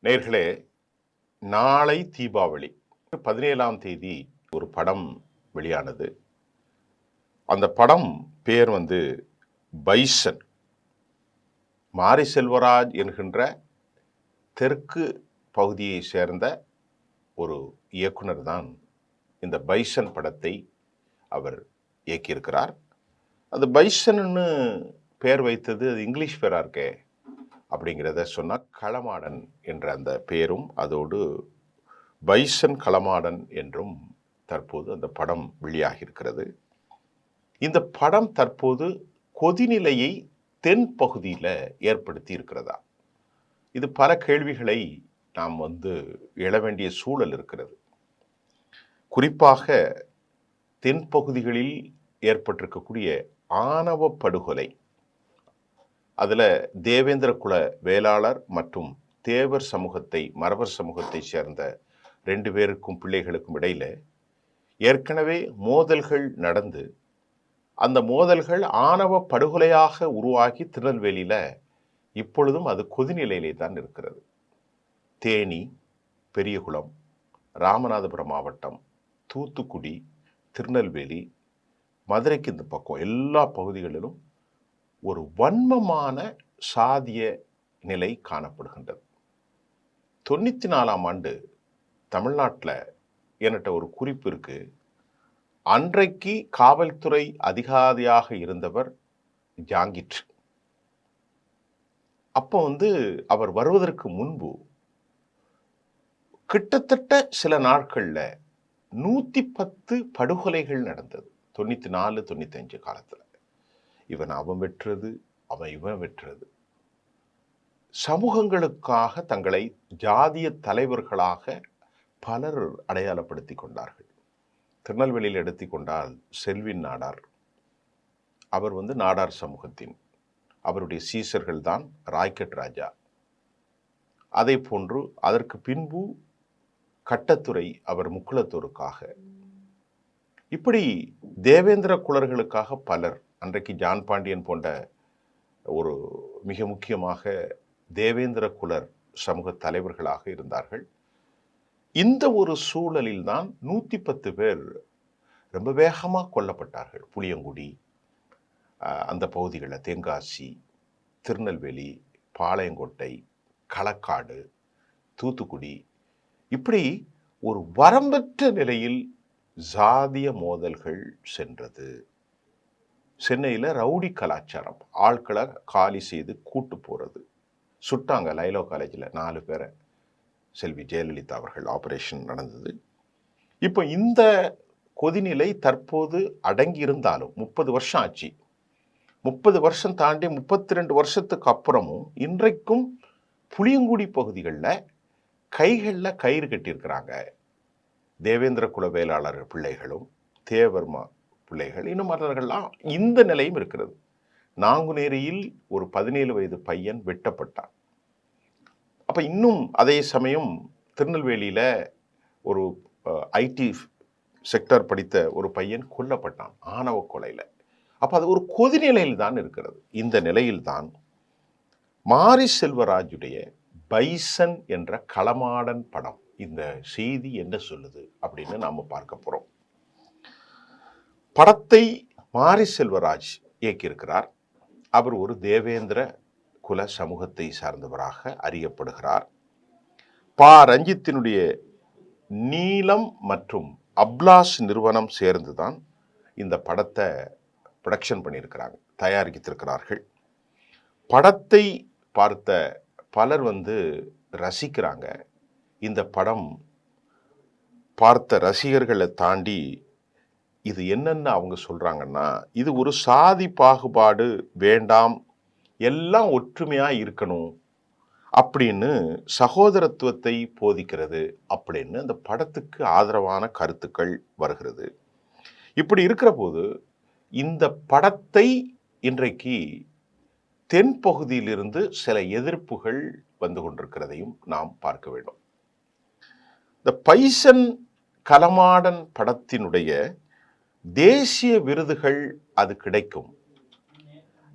நேயர்களே, நாளை தீபாவளி 17ஆம் தேதி ஒரு படம் வெளியானது. அந்த படம் பேர் பைசன். மாரி செல்வராஜ் என்கின்ற தெற்கு பகுதியை சேர்ந்த ஒரு இயக்குனர் தான் இந்த பைசன் படத்தை அவர் இயக்கியிருக்கிறார். அது பைசன்னு பேர் வைத்தது அது இங்கிலீஷ் பேரா இருக்கே அப்படிங்கிறத சொன்னால் களமாடன் என்ற அந்த பேரும் அதோடு பைசன் களமாடன் என்றும் தற்போது அந்த படம் வெளியாகி இருக்கிறது. இந்த படம் தற்போது கொதிநிலையை தென் பகுதியில் ஏற்படுத்தி இருக்கிறதா? இது பல கேள்விகளை நாம் எழ வேண்டிய சூழல் இருக்கிறது. குறிப்பாக தென் பகுதிகளில் ஏற்பட்டிருக்கக்கூடிய ஆணவ படுகொலை, அதில் தேவேந்திர குல வேளாளர் மற்றும் தேவர் சமூகத்தை மறவர் சமூகத்தை சேர்ந்த 2 பேருக்கும் பிள்ளைகளுக்கும் இடையில் ஏற்கனவே மோதல்கள் நடந்து அந்த மோதல்கள் ஆணவ படுகொலையாக உருவாகி திருநெல்வேலியில் இப்பொழுதும் அது கொதிநிலையிலே தான் இருக்கிறது. தேனி, பெரியகுளம், ராமநாதபுரம் மாவட்டம், தூத்துக்குடி, திருநெல்வேலி, மதுரைக்கு இந்த பக்கம் எல்லா பகுதிகளிலும் ஒரு வன்மமான சாதிய நிலை காணப்படுகின்றது. 94ஆம் ஆண்டு தமிழ்நாட்டில் என்கிட்ட ஒரு குறிப்பு இருக்கு. அன்றைக்கு காவல்துறை அதிகாரியாக இருந்தவர் ஜாங்கிட். அப்போ அவர் வருவதற்கு முன்பு கிட்டத்தட்ட சில நாட்கள்ல 110 படுகொலைகள் நடந்தது. 94, 95 காலத்துல அவன் வெற்றது, இவன் வெற்றது. சமூகங்களுக்காக தங்களை ஜாதிய தலைவர்களாக பலர் அடையாளப்படுத்தி கொண்டார்கள். திருநெல்வேலியில் எடுத்துக்கொண்டால் செல்வின் நாடார், அவர் நாடார் சமூகத்தின், அவருடைய சீசர்கள் தான் ராய்கட் ராஜா. அதே போன்று அதற்கு பின்பு கட்டத்துறை, அவர் முக்குளத்தூருக்காக. இப்படி தேவேந்திர குலர்களுக்காக பலர், அன்றைக்கு ஜான் பாண்டியன் போன்ற ஒரு மிக முக்கியமாக தேவேந்திர குலர் சமூக தலைவர்களாக இருந்தார்கள். இந்த ஒரு சூழலில் தான் 110 பேர் ரொம்ப வேகமாக கொல்லப்பட்டார்கள். புளியங்குடி, அந்த பகுதிகளில் தென்காசி, திருநெல்வேலி, பாளையங்கோட்டை, களக்காடு, தூத்துக்குடி, இப்படி ஒரு வரம்பற்ற நிலையில் சாதிய மோதல்கள் சென்றது. சென்னையில் ரவுடி கலாச்சாரம், ஆட்களை காலி செய்து கூட்டு போகிறது. சுட்டாங்க லைலோ காலேஜில் 4 பேரை, செல்வி ஜெயலலிதா அவர்கள் ஆபரேஷன் நடந்தது. இப்போ இந்த கொதிநிலை தற்போது அடங்கி இருந்தாலும் 30 வருஷம் ஆச்சு. 30 வருஷம் தாண்டி 32 வருஷத்துக்கு அப்புறமும் இன்றைக்கும் புளியங்குடி பகுதிகளில் கைகளில் கயிறு கட்டியிருக்கிறாங்க. தேவேந்திர குல வேளாளர் பிள்ளைகளும் தேவர்மா பிள்ளைகள், இன்னும் மற்றவர்கள்லாம் இந்த நிலையும் இருக்கிறது. நாங்குநேரியில் ஒரு 17 வயது பையன் வெட்டப்பட்டான். அப்போ இன்னும் அதே சமயம் திருநெல்வேலியில் ஒரு ஐடி செக்டர் படித்த ஒரு பையன் கொல்லப்பட்டான் ஆணவ கொலையில். அப்போ அது ஒரு கொதிநிலையில் தான் இருக்கிறது. இந்த நிலையில்தான் மாரி செல்வராஜுடைய பைசன் என்ற களமாடன் படம், இந்த செய்தி என்ன சொல்லுது அப்படின்னு நாம பார்க்க போறோம். படத்தை மாரி செல்வராஜ் இயக்கியிருக்கிறார். அவர் ஒரு தேவேந்திர குல சமூகத்தை சார்ந்தவராக அறியப்படுகிறார். பா ரஞ்சித்தினுடைய நீலம் மற்றும் அப்லாஸ் நிறுவனம் சேர்ந்துதான் இந்த படத்தை ப்ரொடக்ஷன் பண்ணியிருக்கிறாங்க, தயாரித்திருக்கிறார்கள். படத்தை பார்த்த பலர் ரசிக்கிறாங்க. இந்த படம் பார்த்த ரசிகர்களை தாண்டி இது என்னென்ன அவங்க சொல்றாங்கன்னா, இது ஒரு சாதி பாகுபாடு வேண்டாம், எல்லாம் ஒற்றுமையா இருக்கணும் அப்படின்னு சகோதரத்துவத்தை போதிக்கிறது அப்படின்னு அந்த படத்துக்கு ஆதரவான கருத்துக்கள் வருகிறது. இப்படி இருக்கிற போது இந்த படத்தை இன்றைக்கு தென் பகுதியிலிருந்து சில எதிர்ப்புகள் வந்து கொண்டிருக்கிறதையும் நாம் பார்க்க வேண்டும். இந்த பைசன் களமாடன் படத்தினுடைய தேசிய விருதுகள் அது கிடைக்கும்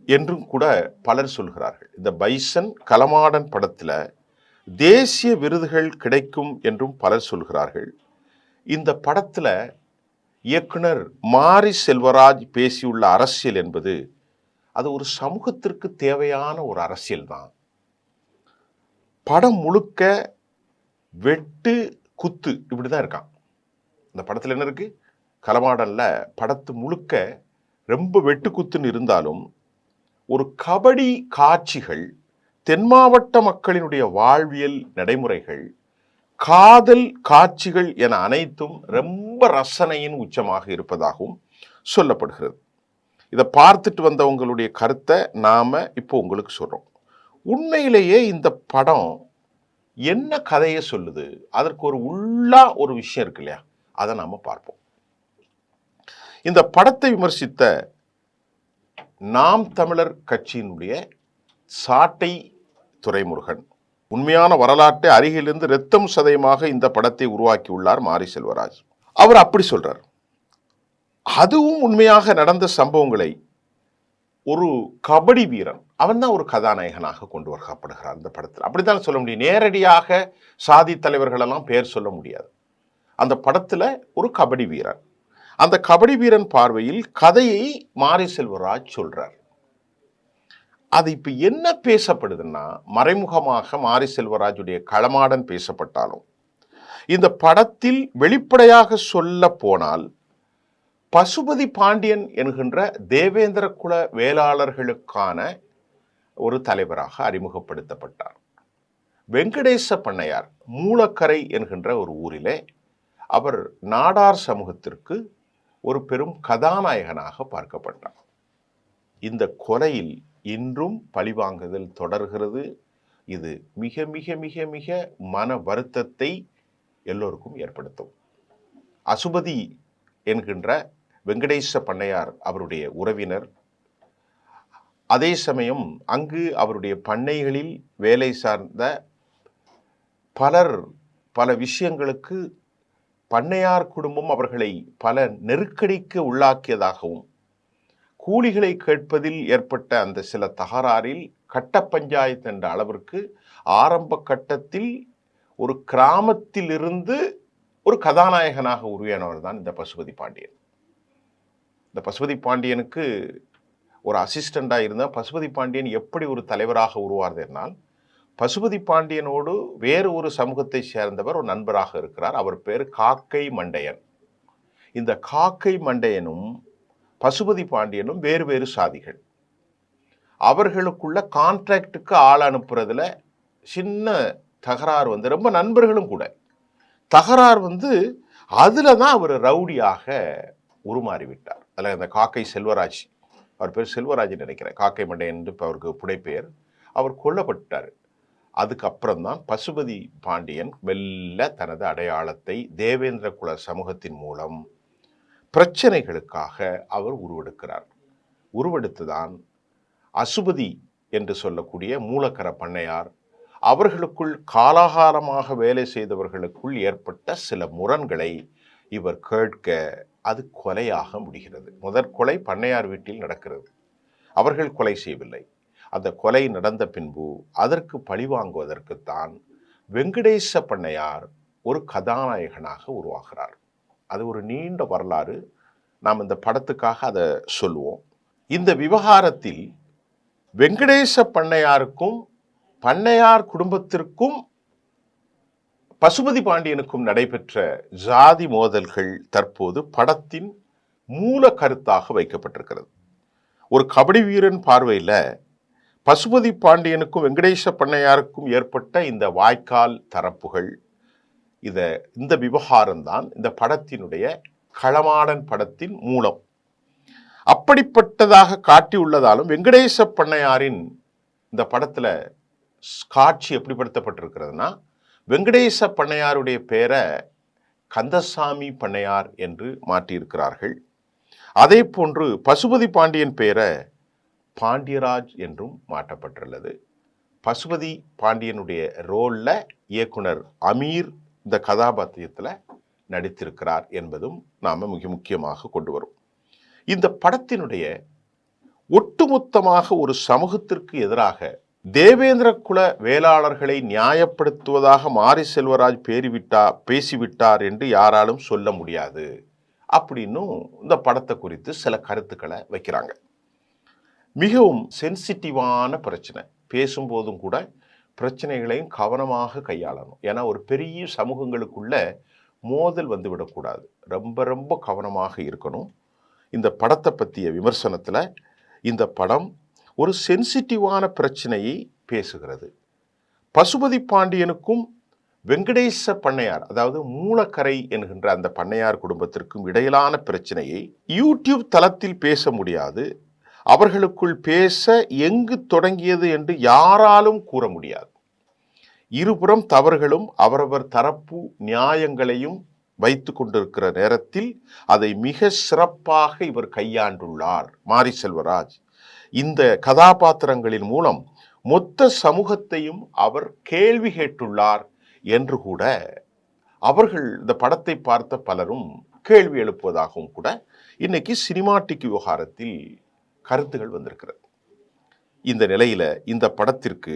என்றும் கூட பலர் சொல்கிறார்கள். இந்த பைசன் களமாடன் படத்தில் தேசிய விருதுகள் கிடைக்கும் என்றும் பலர் சொல்கிறார்கள். இந்த படத்துல இயக்குனர் மாரி செல்வராஜ் பேசியுள்ள அரசியல் என்பது அது ஒரு சமூகத்திற்கு தேவையான ஒரு அரசியல் தான். படம் முழுக்க வெட்டு குத்து இப்படிதான் இருக்கான். இந்த படத்துல என்ன இருக்கு? களமாடல்ல படத்து முழுக்க ரொம்ப வெட்டு குத்துன்னு இருந்தாலும் ஒரு கபடி காட்சிகள், தென் மாவட்ட மக்களினுடைய வாழ்வியல் நடைமுறைகள், காதல் காட்சிகள் என அனைத்தும் ரொம்ப ரசனையின் உச்சமாக இருப்பதாகவும் சொல்லப்படுகிறது. இதை பார்த்துட்டு வந்தவங்களுடைய கருத்தை நாம இப்போ உங்களுக்கு சொல்றோம். உண்மையிலேயே இந்த படம் என்ன கதையை சொல்லுது, அதற்கு ஒரு உள்ளா ஒரு விஷயம் இருக்கு இல்லையா, அதை நாம பார்ப்போம். இந்த படத்தை விமர்சித்த நாம் தமிழர் கட்சியினுடைய சாட்டை துரைமுருகன், உண்மையான வரலாற்றை அருகிலிருந்து ரத்தம் சதயமாக இந்த படத்தை உருவாக்கியுள்ளார் மாரி செல்வராஜ். அவர் அப்படி சொல்றார். அதுவும் உண்மையாக நடந்த சம்பவங்களை ஒரு கபடி வீரன், அவன் தான் ஒரு கதாநாயகனாக கொண்டு வரப்படுகிறார் இந்த படத்தில். அப்படித்தான் சொல்ல முடியும். நேரடியாக சாதி தலைவர்கள் எல்லாம் பேர் சொல்ல முடியாது. அந்த படத்துல ஒரு கபடி வீரன், அந்த கபடி வீரன் பார்வையில் கதையை மாரி செல்வராஜ் சொல்றார். அது இப்ப என்ன பேசப்படுதுன்னா, மறைமுகமாக மாரி செல்வராஜுடைய களமாடன் பேசப்பட்டாலும் இந்த படத்தில் வெளிப்படையாக சொல்ல போனால் பசுபதி பாண்டியன் என்கின்ற தேவேந்திர குல வேளாளர்களுக்கான ஒரு தலைவராக அறிமுகப்படுத்தப்பட்டார். வெங்கடேச பண்ணையார் மூலக்கரை என்கின்ற ஒரு ஊரிலே அவர் நாடார் சமூகத்திற்கு ஒரு பெரும் கதாநாயகனாக பார்க்கப்பட்டார். இந்த கொலையில் இன்றும் பழிவாங்குதல் தொடர்கிறது. இது மிக மிக மிக மிக மன வருத்தத்தை எல்லோருக்கும் ஏற்படுத்தும். அசுபதி என்கின்ற வெங்கடேச பண்ணையார் அவருடைய உறவினர். அதே சமயம் அங்கு அவருடைய பண்ணைகளில் வேலை சார்ந்த பலர் பல விஷயங்களுக்கு பண்ணையார் குடும்பம் அவர்களை பல நெருக்கடிக்கு உள்ளாக்கியதாகவும், கூலிகளை கேட்பதில் ஏற்பட்ட அந்த சில தகராறில் கட்ட பஞ்சாயத்து என்ற அளவிற்கு ஆரம்ப கட்டத்தில் ஒரு கிராமத்தில் இருந்து ஒரு கதாநாயகனாக உருவானவர் தான் இந்த பசுபதி பாண்டியன். இந்த பசுபதி பாண்டியனுக்கு ஒரு அசிஸ்டண்டாக இருந்தால் பசுபதி பாண்டியன் எப்படி ஒரு தலைவராக உருவார்ந்தால், பசுபதி பாண்டியனோடு வேறு ஒரு சமூகத்தை சேர்ந்தவர் ஒரு நண்பராக இருக்கிறார். அவர் பேர் காக்கை மண்டையன். இந்த காக்கை மண்டையனும் பசுபதி பாண்டியனும் வேறு வேறு சாதிகள். அவர்களுக்குள்ள கான்ட்ராக்டுக்கு ஆள் அனுப்புறதுல சின்ன தகராறு வந்து, ரொம்ப நண்பர்களும் கூட தகராறு வந்து அதுல தான் அவர் ரவுடியாக உருமாறிவிட்டார். அதில் அந்த காக்கை செல்வராஜ், அவர் பேர் செல்வராஜ் நினைக்கிறேன், காக்கை மண்டையன் என்று அவருக்கு புனைப்பெயர், அவர் கொல்லப்பட்டார். அதுக்கப்புறம் தான் பசுபதி பாண்டியன் மெல்ல தனது அடையாளத்தை தேவேந்திர குல சமூகத்தின் மூலம் பிரச்சனைகளுக்காக அவர் உருவெடுக்கிறார். உருவெடுத்துதான் அசுபதி என்று சொல்லக்கூடிய மூலக்கர பண்ணையார், அவர்களுக்குள் காலாகாலமாக வேலை செய்தவர்களுக்குள் ஏற்பட்ட சில முரண்களை இவர் கேட்க அது கொலையாக முடிகிறது. முதற் கொலை பண்ணையார் வீட்டில் நடக்கிறது. அவர்கள் கொலை செய்யவில்லை. அந்த கொலை நடந்த பின்பு அதற்கு பழிவாங்குவதற்குத்தான் வெங்கடேச பண்ணையார் ஒரு கதாநாயகனாக உருவாகிறார். அது ஒரு நீண்ட வரலாறு. நாம் இந்த படத்துக்காக அதை சொல்லுவோம். இந்த விவகாரத்தில் வெங்கடேச பண்ணையாருக்கும் பண்ணையார் குடும்பத்திற்கும் பசுபதி பாண்டியனுக்கும் நடைபெற்ற ஜாதி மோதல்கள் தற்போது படத்தின் மூல கருத்தாக வைக்கப்பட்டிருக்கிறது. ஒரு கபடி வீரன் பார்வையில் பசுபதி பாண்டியனுக்கும் வெங்கடேச பண்ணையாருக்கும் ஏற்பட்ட இந்த வாய்க்கால் தரப்புகள், இந்த விவகாரம்தான் இந்த படத்தினுடைய களமாடன் படத்தின் மூலம். அப்படிப்பட்டதாக காட்டியுள்ளதாலும் வெங்கடேச பண்ணையாரின் இந்த படத்துல காட்சி எப்படிப்படுத்தப்பட்டிருக்கிறதுனா, வெங்கடேச பண்ணையாருடைய பேரை கந்தசாமி பண்ணையார் என்று மாற்றியிருக்கிறார்கள். அதே போன்று பசுபதி பாண்டியன் பேரை பாண்டியராஜ் என்றும் மாற்றப்பட்டுள்ளது. பசுபதி பாண்டியனுடைய ரோல்ல இயக்குனர் அமீர் இந்த கதாபாத்திரத்தில் நடித்திருக்கிறார் என்பதும் நாம மிக முக்கியமாக கொண்டு வரும். இந்த படத்தினுடைய ஒட்டுமொத்தமாக ஒரு சமூகத்திற்கு எதிராக தேவேந்திர குல வேளாளர்களை நியாயப்படுத்துவதாக மாரி செல்வராஜ் பேசிவிட்டார் என்று யாராலும் சொல்ல முடியாது அப்படின்னும் இந்த படத்தை குறித்து சில கருத்துக்களை வைக்கிறாங்க. மிகவும் சென்சிட்டிவான பிரச்சனை. பேசும்போதும் கூட பிரச்சனைகளையும் கவனமாக கையாளணும். ஏன்னா ஒரு பெரிய சமூகங்களுக்குள்ள மோதல் வந்து விடக்கூடாது. ரொம்ப ரொம்ப கவனமாக இருக்கணும். இந்த படத்தை பற்றிய விமர்சனத்தில் இந்த படம் ஒரு சென்சிட்டிவான பிரச்சனையை பேசுகிறது. பசுபதி பாண்டியனுக்கும் வெங்கடேச பண்ணையார், அதாவது மூலக்கரை என்கின்ற அந்த பண்ணையார் குடும்பத்திற்கும் இடையிலான பிரச்சனையை யூடியூப் தளத்தில் பேச முடியாது. அவர்களுக்குள் பேச எங்கு தொடங்கியது என்று யாராலும் கூற முடியாது. இருபுறம் தவறுகளும் அவரவர் தரப்பு நியாயங்களையும் வைத்து கொண்டிருக்கிற நேரத்தில் அதை மிக சிறப்பாக இவர் கையாண்டுள்ளார் மாரி செல்வராஜ். இந்த கதாபாத்திரங்களின் மூலம் மொத்த சமூகத்தையும் அவர் கேள்வி கேட்டுள்ளார் என்று கூட அவர்கள் இந்த படத்தை பார்த்த பலரும் கேள்வி எழுப்புவதாகவும் கூட இன்னைக்கு சினிமாட்டிக் விவகாரத்தில் கருத்துகள் வந்திருக்கிறது. இந்த நிலையில இந்த படத்திற்கு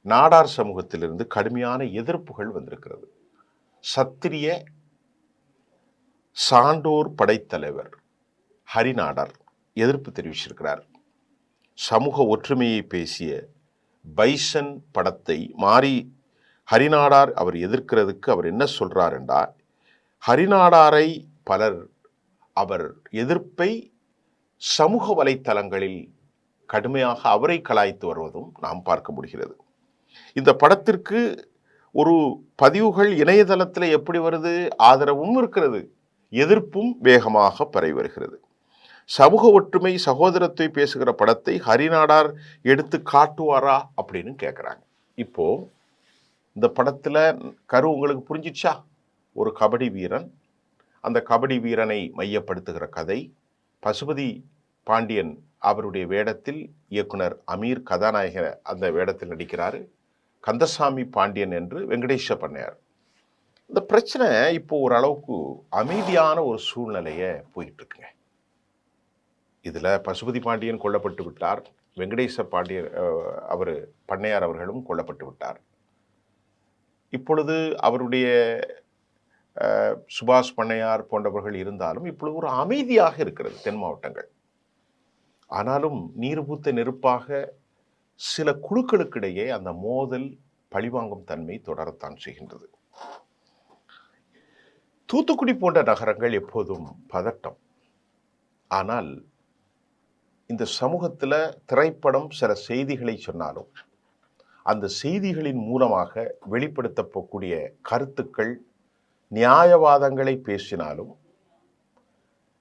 நாடார் சமூகத்திலிருந்து கடுமையான எதிர்ப்புகள் வந்திருக்கிறது. சத்திரிய சான்றோர் படைத்தலைவர் ஹரிநாடார் எதிர்ப்பு தெரிவிச்சிருக்கிறார். சமூக ஒற்றுமையை பேசிய பைசன் படத்தை மாரி ஹரிநாடார் அவர் எதிர்க்கிறதுக்கு அவர் என்ன சொல்றார் என்றால், ஹரிநாடாரை பலர் அவர் எதிர்ப்பை சமூக வலைத்தளங்களில் கடுமையாக அவரை கலாய்த்து வருவதும் நாம் பார்க்க முடிகிறது. இந்த படத்திற்கு ஒரு பதிவுகள் இணையதளத்தில் எப்படி வருது, ஆதரவும் இருக்கிறது, எதிர்ப்பும் வேகமாக பரவி வருகிறது. சமூக ஒற்றுமை சகோதரத்தை பேசுகிற படத்தை ஹரிநாடார் எடுத்து காட்டுவாரா அப்படின்னு கேட்குறாங்க. இப்போ இந்த படத்தில் கரு உங்களுக்கு புரிஞ்சிச்சா? ஒரு கபடி வீரன், அந்த கபடி வீரனை மையப்படுத்துகிற கதை. பசுபதி பாண்டியன் அவருடைய வேடத்தில் இயக்குனர் அமீர் கதாநாயக அந்த வேடத்தில் நடிக்கிறாரு. கந்தசாமி பாண்டியன் என்று வெங்கடேஷ பண்ணையார். இந்த பிரச்சனை இப்போ ஓரளவுக்கு அமைதியான ஒரு சூழ்நிலையை போயிட்டு இருக்குங்க. இதில் பசுபதி பாண்டியன் கொல்லப்பட்டு விட்டார், வெங்கடேச பாண்டியன் அவர் பண்ணையார் அவர்களும் கொல்லப்பட்டு விட்டார். இப்பொழுது அவருடைய சுபாஷ் பண்ணையார் போன்றவர்கள் இருந்தாலும் இப்பொழுது ஒரு அமைதியாக இருக்கிறது தென் மாவட்டங்கள். ஆனாலும் நீர்பூத்த நெருப்பாக சில குழுக்களுக்கிடையே அந்த மோதல் பழிவாங்கும் தன்மை தொடரத்தான் செய்கின்றது. தூத்துக்குடி போன்ற நகரங்கள் எப்போதும் பதட்டம். ஆனால் இந்த சமூகத்தில் திரைப்படம் சில செய்திகளை சொன்னாலும் அந்த செய்திகளின் மூலமாக வெளிப்படுத்தக்கூடிய கருத்துக்கள் நியாயவாதங்களை பேசினாலும்,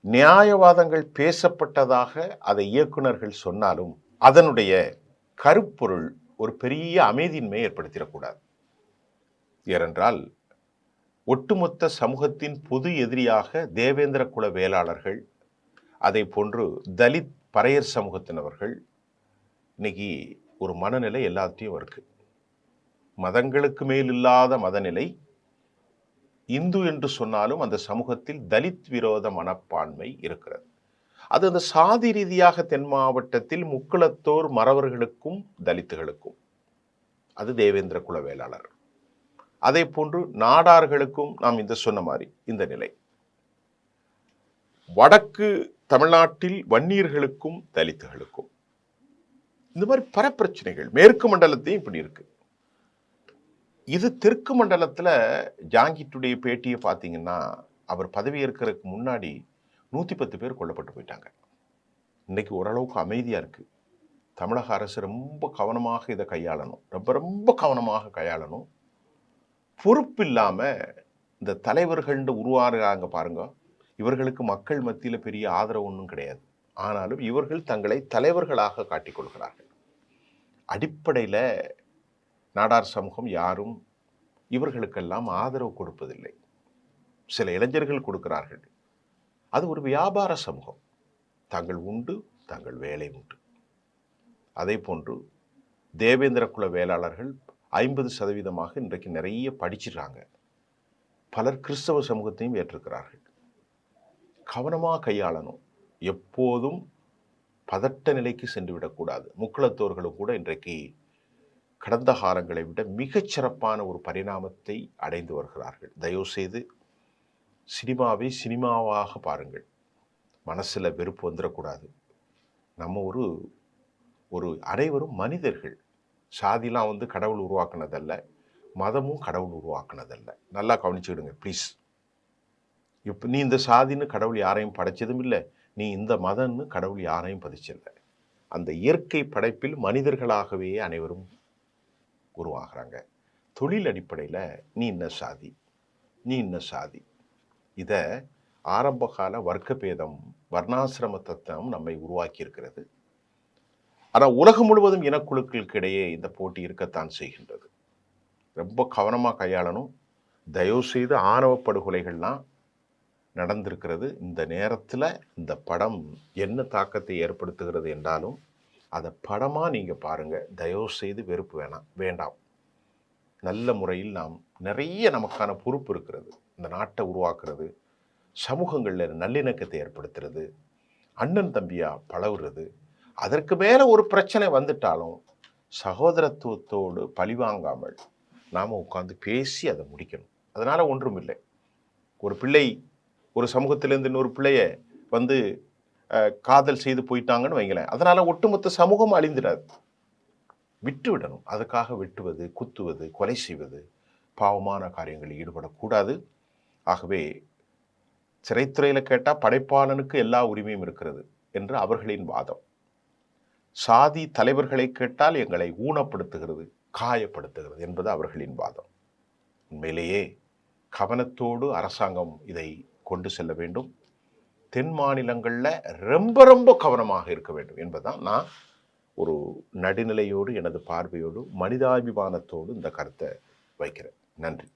நியாயவாதங்கள் பேசப்பட்டதாக அதை இயக்குனர்கள் சொன்னாலும் அதனுடைய கருப்பொருள் ஒரு பெரிய அமைதியின்மை ஏற்படுத்திடக்கூடாது. ஏனென்றால் ஒட்டுமொத்த சமூகத்தின் பொது எதிரியாக தேவேந்திர குல வேளாளர்கள், அதை போன்று தலித் பறையர் சமூகத்தினவர்கள், இன்னைக்கு ஒரு மனநிலை எல்லாத்தையும் இருக்கு. மதங்களுக்கு மேல் இல்லாத மதநிலை. இந்து என்று சொன்னாலும் அந்த சமூகத்தில் தலித் விரோத மனப்பான்மை இருக்கிறது. அது அந்த சாதி ரீதியாக தென் மாவட்டத்தில் முக்குளத்தோர் மறவர்களுக்கும் தலித்துகளுக்கும், அது தேவேந்திர குல வேளாளர். அதே போன்று நாடார்களுக்கும் நாம் இந்த சொன்ன மாதிரி இந்த நிலை. வடக்கு தமிழ்நாட்டில் வன்னியர்களுக்கும் தலித்துகளுக்கும் இந்த மாதிரி பல பிரச்சனைகள். மேற்கு மண்டலத்தையும் இப்படி இருக்கு. இது தெற்கு மண்டலத்தில் ஜாங்கிட்டுடைய பேட்டியை பார்த்தீங்கன்னா, அவர் பதவி ஏற்கிறதுக்கு முன்னாடி 110 பேர் கொல்லப்பட்டு போயிட்டாங்க. இன்னைக்கு ஓரளவுக்கு அமைதியாக இருக்கு. தமிழக அரசு ரொம்ப கவனமாக இதை கையாளணும், ரொம்ப ரொம்ப கவனமாக கையாளணும். பொறுப்பு இல்லாமல் இந்த தலைவர்கள்னு உருவாகிறாங்க பாருங்க, இவர்களுக்கு மக்கள் மத்தியில் பெரிய ஆதரவு ஒன்றும் கிடையாது. ஆனாலும் இவர்கள் தங்களை தலைவர்களாக காட்டிக்கொள்கிறார்கள். அடிப்படையில் நாடார் சமூகம் யாரும் இவர்களுக்கெல்லாம் ஆதரவு கொடுப்பதில்லை. சில இளைஞர்கள் கொடுக்கிறார்கள். அது ஒரு வியாபார சமூகம். தாங்கள் உண்டு, தாங்கள் வேலை உண்டு. அதே போன்று தேவேந்திர குல வேளாளர்கள் 50% இன்றைக்கு நிறைய படிச்சிடுறாங்க. பலர் கிறிஸ்தவ சமூகத்தையும் ஏற்றிருக்கிறார்கள். கவனமாக கையாளணும். எப்போதும் பதட்ட நிலைக்கு சென்று விடக்கூடாது. முக்குளத்தோர்களும் கூட இன்றைக்கு கடந்த காலங்களை விட மிகச் சிறப்பான ஒரு பரிணாமத்தை அடைந்து வருகிறார்கள். தயவுசெய்து சினிமாவை சினிமாவாக பாருங்கள். மனசில் வெறுப்பு வந்துடக்கூடாது. நம்ம ஒரு அனைவரும் மனிதர்கள். சாதிலாம் கடவுள் உருவாக்குனதல்ல, மதமும் கடவுள் உருவாக்குனதல்ல. நல்லா கவனிச்சுக்கிடுங்க ப்ளீஸ். இப்போ நீ இந்த சாதின்னு கடவுள் யாரையும் படைச்சதும் இல்லை, நீ இந்த மதம்னு கடவுள் யாரையும் பதிச்சில்லை. அந்த இயற்கை படைப்பில் மனிதர்களாகவே அனைவரும் உருவாகிறாங்க. தொழில் அடிப்படையில் நீ இன்ன சாதி, நீ இன்ன சாதி, இதை ஆரம்பகால வர்க்கபேதம், வர்ணாசிரம தத்துவம் நம்மை உருவாக்கி இருக்கிறது. ஆனால் உலகம் முழுவதும் இனக்குழுக்களுக்கு இடையே இந்த போட்டி இருக்கத்தான் செய்கின்றது. ரொம்ப கவனமாக கையாளணும். தயவு செய்து ஆணவ படுகொலைகள்லாம் நடந்திருக்கிறது. இந்த நேரத்தில் இந்த படம் என்ன தாக்கத்தை ஏற்படுத்துகிறது என்றாலும் அதை படமாக நீங்கள் பாருங்கள். தயவு செய்து வெறுப்பு வேண்டாம். நல்ல முறையில் நாம் நிறைய நமக்கான பொறுப்பு இருக்கிறது. இந்த நாட்டை உருவாக்குறது, சமூகங்களில் நல்லிணக்கத்தை ஏற்படுத்துறது, அண்ணன் தம்பியாக பழகுறது. அதற்கு மேலே ஒரு பிரச்சனை வந்துட்டாலும் சகோதரத்துவத்தோடு பழிவாங்காமல் நாம் உட்காந்து பேசி அதை முடிக்கணும். அதனால் ஒன்றும் இல்லை. ஒரு பிள்ளை ஒரு சமூகத்திலேருந்து இன்னொரு பிள்ளைய காதல் செய்து போயிட்டாங்கன்னு வைங்களேன், அதனால் ஒட்டுமொத்த சமூகம் அழிந்துடாது. விட்டு விடணும். அதுக்காக வெட்டுவது, குத்துவது, கொலை செய்வது, பாவமான காரியங்களில் ஈடுபடக்கூடாது. ஆகவே சிறைத்துறையில் கேட்டால் படைப்பாளனுக்கு எல்லா உரிமையும் இருக்கிறது என்று அவர்களின் வாதம். சாதி தலைவர்களை கேட்டால் எங்களை ஊனப்படுத்துகிறது, காயப்படுத்துகிறது என்பது அவர்களின் வாதம். உண்மையிலேயே கவனத்தோடு அரசாங்கம் இதை கொண்டு செல்ல வேண்டும். தென் மாநிலங்களில் ரொம்ப ரொம்ப கவனமாக இருக்க வேண்டும் என்பதுதான் நான் ஒரு நடுநிலையோடு, எனது பார்வையோடு, மனிதாபிமானத்தோடு இந்த கருத்தை வைக்கிறேன். நன்றி.